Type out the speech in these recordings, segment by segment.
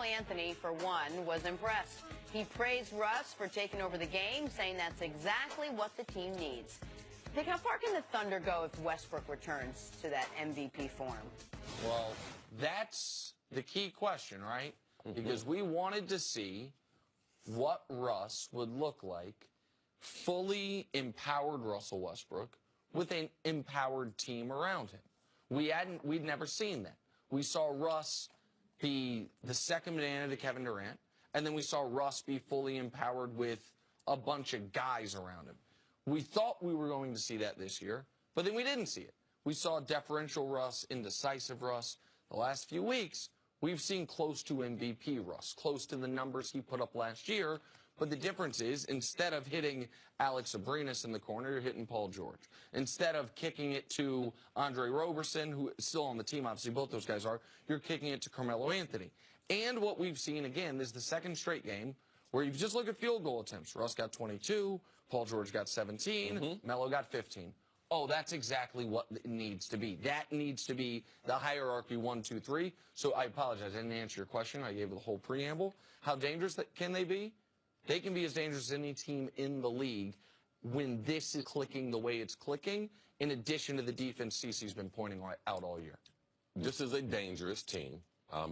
Anthony, for one, was impressed. He praised Russ for taking over the game, saying that's exactly what the team needs. Nick, how far can the Thunder go if Westbrook returns to that MVP form? Well, that's the key question, right? Because we wanted to see what Russ would look like, fully empowered Russell Westbrook with an empowered team around him. We'd never seen that. We saw Russ be the second banana to Kevin Durant, and then we saw Russ be fully empowered with a bunch of guys around him. We thought we were going to see that this year, but then we didn't see it. We saw deferential Russ, indecisive Russ. The last few weeks, we've seen close to MVP Russ, close to the numbers he put up last year. But the difference is, instead of hitting Alex Abrinas in the corner, you're hitting Paul George. Instead of kicking it to Andre Roberson, who is still on the team, obviously both those guys are, you're kicking it to Carmelo Anthony. And what we've seen, again, this is the second straight game where you just look at field goal attempts. Russ got 22, Paul George got 17, Melo got 15. Oh, that's exactly what it needs to be. That needs to be the hierarchy 1, 2, 3. So I apologize. I didn't answer your question. I gave the whole preamble. How dangerous can they be? They can be as dangerous as any team in the league when this is clicking the way it's clicking, in addition to the defense CeCe's been pointing out all year. This is a dangerous team.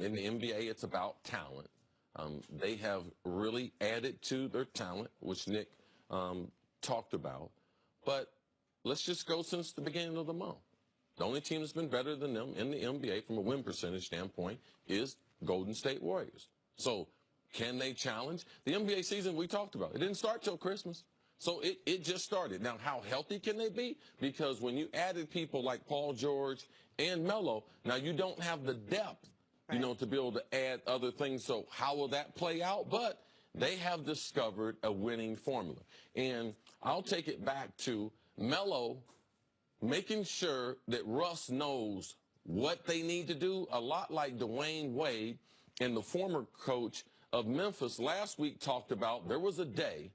In the NBA, it's about talent. They have really added to their talent, which Nick talked about. But let's just go since the beginning of the month. The only team that's been better than them in the NBA from a win percentage standpoint is Golden State Warriors. So can they challenge? The NBA season we talked about, it didn't start till Christmas. So it just started. Now, how healthy can they be? Because when you added people like Paul George and Melo, now you don't have the depth, you know, to be able to add other things. So how will that play out? But they have discovered a winning formula. And I'll take it back to Melo making sure that Russ knows what they need to do, a lot like Dwayne Wade and the former coach of Memphis last week talked about. There was a day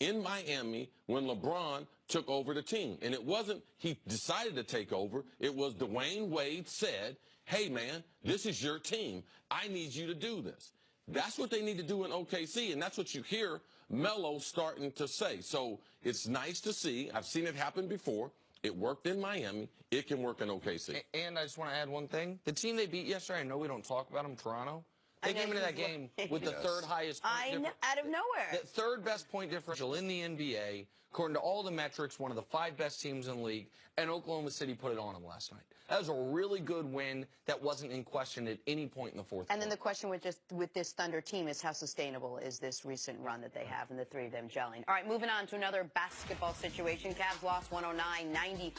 in Miami when LeBron took over the team. And it wasn't he decided to take over. It was Dwayne Wade said, hey, man, this is your team. I need you to do this. That's what they need to do in OKC, and that's what you hear Melo starting to say. So it's nice to see. I've seen it happen before. It worked in Miami. It can work in OKC. And I just want to add one thing. The team they beat yesterday, I know we don't talk about them, Toronto. They came into that game with the third highest point differential. Out of nowhere. The third best point differential in the NBA, according to all the metrics, one of the 5 best teams in the league, and Oklahoma City put it on them last night. That was a really good win that wasn't in question at any point in the fourth quarter. And then the question with this Thunder team is how sustainable is this recent run that they have, and the 3 of them gelling. All right, moving on to another basketball situation. Cavs lost 109-95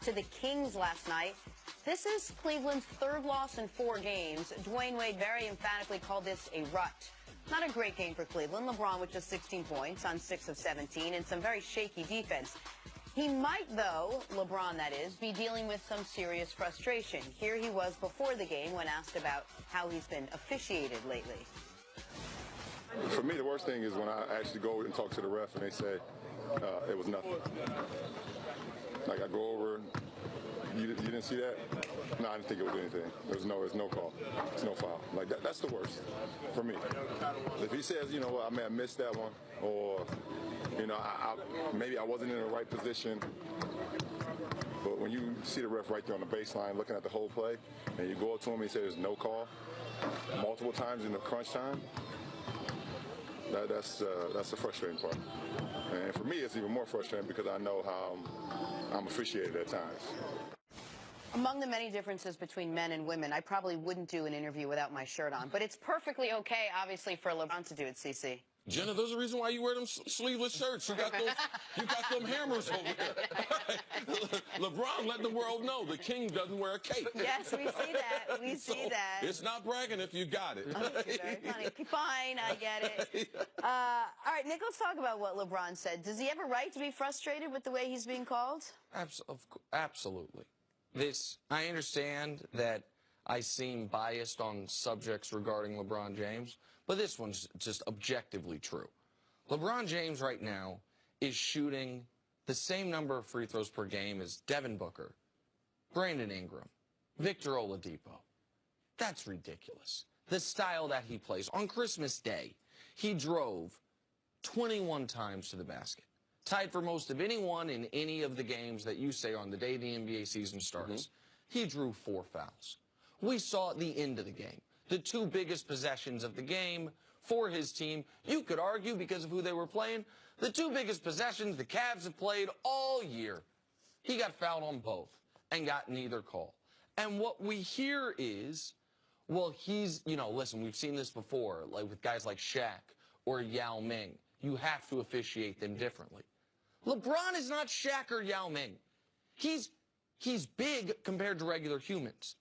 to the Kings last night. This is Cleveland's 3rd loss in 4 games. Dwayne Wade very emphatically called this a rut. Not a great game for Cleveland. LeBron with just 16 points on 6 of 17 and some very shaky defense. He might, though, LeBron that is, be dealing with some serious frustration. Here he was before the game when asked about how he's been officiated lately. For me, the worst thing is when I actually go and talk to the ref and they say it was nothing. Like I go over. You didn't see that? No, I didn't think it was anything. There's no call. It's no foul. Like that's the worst for me. If he says, you know what, I may have missed that one, or you know, maybe I wasn't in the right position. But when you see the ref right there on the baseline looking at the whole play, and you go up to him and he says there's no call multiple times in the crunch time, that's the frustrating part. And for me, it's even more frustrating because I know how I'm officiated at times. Among the many differences between men and women, I probably wouldn't do an interview without my shirt on. But it's perfectly okay, obviously, for LeBron to do it, CeCe. Jenna, there's a reason why you wear them sleeveless shirts. You got them hammers over there. LeBron let the world know the king doesn't wear a cape. Yes, we see that. We see that. It's not bragging if you got it. Very funny. Fine, I get it. All right, Nick, let's talk about what LeBron said. Does he have a right to be frustrated with the way he's being called? Absolutely. I understand that I seem biased on subjects regarding LeBron James, but this one's just objectively true. LeBron James right now is shooting the same number of free throws per game as Devin Booker, Brandon Ingram, Victor Oladipo. That's ridiculous. the style that he plays. On Christmas Day, he drove 21 times to the basket. Tied for most of anyone in any of the games that you say on the day the NBA season starts. He drew 4 fouls. We saw at the end of the game, the 2 biggest possessions of the game for his team. You could argue, because of who they were playing, the 2 biggest possessions the Cavs have played all year. He got fouled on both and got neither call. And what we hear is, well, he's, listen, we've seen this before, like with guys like Shaq or Yao Ming. You have to officiate them differently. LeBron is not Shaq or Yao Ming. He's big compared to regular humans.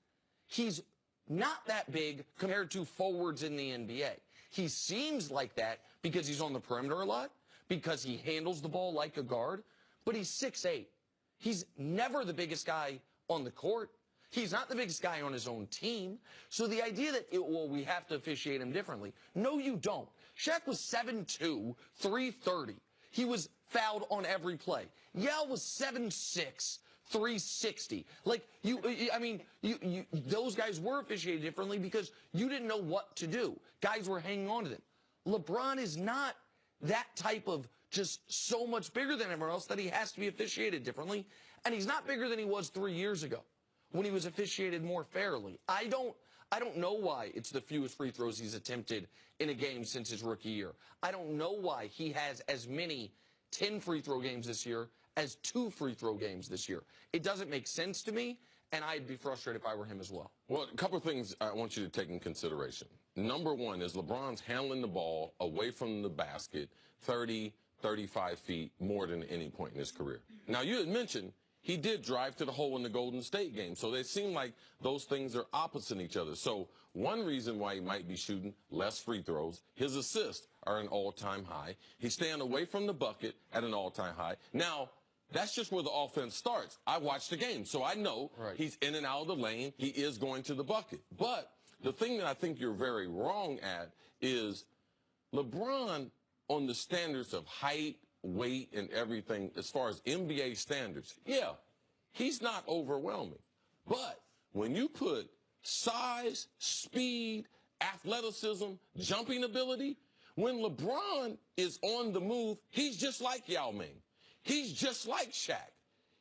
He's not that big compared to forwards in the NBA. He seems like that because he's on the perimeter a lot, because he handles the ball like a guard, but he's 6'8". He's never the biggest guy on the court. He's not the biggest guy on his own team. So the idea that, we have to officiate him differently. No, you don't. Shaq was 7'2", 330. He was fouled on every play. Yao was 7'6", 360. Like, those guys were officiated differently because you didn't know what to do. Guys were hanging on to them. LeBron is not that type of just so much bigger than everyone else that he has to be officiated differently. And he's not bigger than he was 3 years ago when he was officiated more fairly. I don't know why it's the fewest free throws he's attempted in a game since his rookie year. I don't know why he has as many 10 free throw games this year as 2 free throw games this year. It doesn't make sense to me, and I'd be frustrated if I were him as well. Well, a couple of things I want you to take in consideration. Number one is LeBron's handling the ball away from the basket 30, 35 feet more than any point in his career. Now, you had mentioned he did drive to the hole in the Golden State game, so they seem like those things are opposite each other. So one reason why he might be shooting less free throws, his assists are an all-time high. He's staying away from the bucket at an all-time high. Now, that's just where the offense starts. I watched the game, so I know he's in and out of the lane. He is going to the bucket. But the thing that I think you're very wrong at is LeBron, on the standards of height, weight, and everything, as far as NBA standards, yeah, he's not overwhelming. But when you put size, speed, athleticism, jumping ability, when LeBron is on the move, he's just like Yao Ming. He's just like Shaq.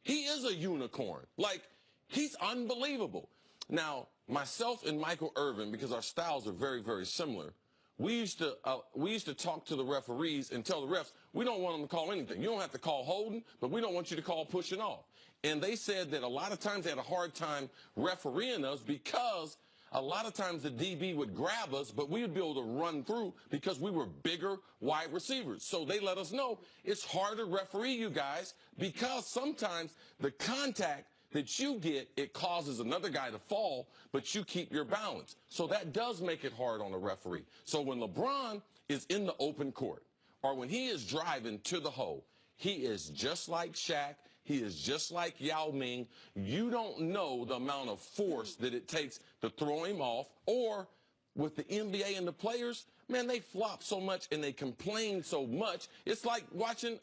He is a unicorn. Like, he's unbelievable. Now, myself and Michael Irvin, because our styles are very, very similar, we used to talk to the referees and tell the refs, we don't want them to call anything. You don't have to call holding, but we don't want you to call pushing off. And they said that a lot of times they had a hard time refereeing us because a lot of times the DB would grab us, but we would be able to run through because we were bigger wide receivers. So they let us know it's hard to referee you guys because sometimes the contact that you get, it causes another guy to fall, but you keep your balance. So that does make it hard on a referee. So when LeBron is in the open court, or when he is driving to the hole, he is just like Shaq. He is just like Yao Ming. You don't know the amount of force that it takes to throw him off. Or with the NBA and the players, man, they flop so much and they complain so much. It's like watching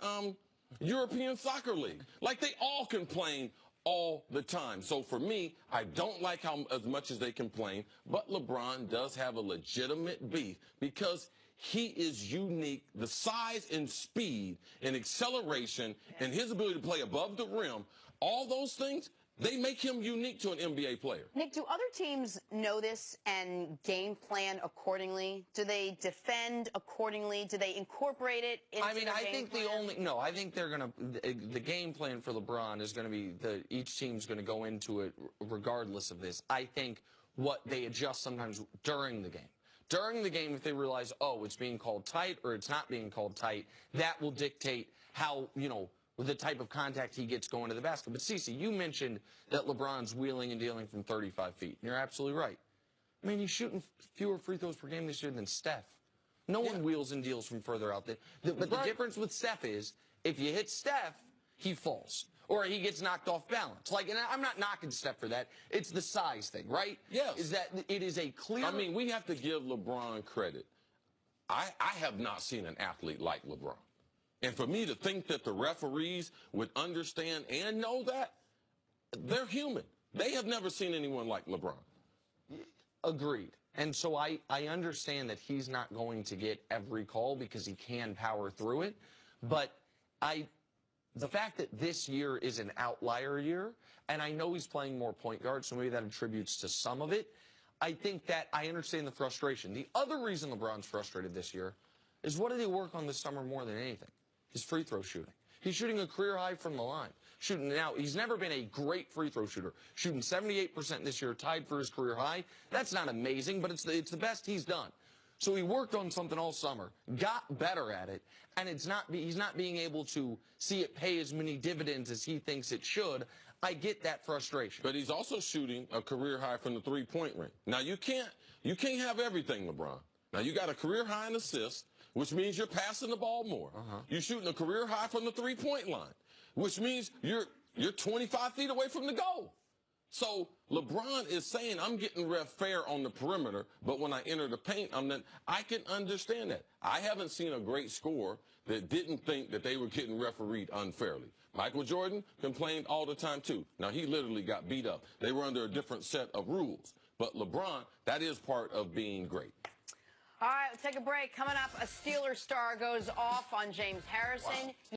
European Soccer League. Like, they all complain all the time. So for me, I don't like how as much as they complain, but LeBron does have a legitimate beef because he is unique. The size and speed and acceleration and his ability to play above the rim, all those things, they make him unique to an NBA player. Nick, do other teams know this and game plan accordingly? Do they defend accordingly? Do they incorporate it into their game plan? I think they're going to, the game plan for LeBron is going to be, each team's going to go into it regardless of this. I think what they adjust sometimes during the game. During the game, if they realize, oh, it's being called tight or it's not being called tight, that will dictate how, the type of contact he gets going to the basket. But, Cece, you mentioned that LeBron's wheeling and dealing from 35 feet. And you're absolutely right. I mean, he's shooting fewer free throws per game this year than Steph. No one wheels and deals from further out there. But the difference with Steph is if you hit Steph, he falls. Or he gets knocked off balance. Like, and I'm not knocking Steph for that. It's the size thing, right? Yes. Is that it is a clear... I mean, we have to give LeBron credit. I have not seen an athlete like LeBron. And for me to think that the referees would understand and know that, they're human. They have never seen anyone like LeBron. Agreed. And so I understand that he's not going to get every call because he can power through it. But the fact that this year is an outlier year, and I know he's playing more point guard, so maybe that attributes to some of it. I think that I understand the frustration. The other reason LeBron's frustrated this year is what did he work on this summer more than anything? His free throw shooting. He's shooting a career high from the line. Now, he's never been a great free throw shooter. Shooting 78% this year, tied for his career high. That's not amazing, but it's the best he's done. So he worked on something all summer, got better at it, and he's not being able to see it pay as many dividends as he thinks it should. I get that frustration. But he's also shooting a career high from the three-point ring. Now, you can't have everything, LeBron. Now, you got a career high in assists, which means you're passing the ball more. You're shooting a career high from the three-point line, which means you're 25 feet away from the goal. So LeBron is saying, I'm getting ref fair on the perimeter, but when I enter the paint, I can understand that. I haven't seen a great scorer that didn't think that they were getting refereed unfairly. Michael Jordan complained all the time, too. Now, he literally got beat up. They were under a different set of rules. But LeBron, that is part of being great. All right, let's take a break. Coming up, a Steelers star goes off on James Harrison. Wow.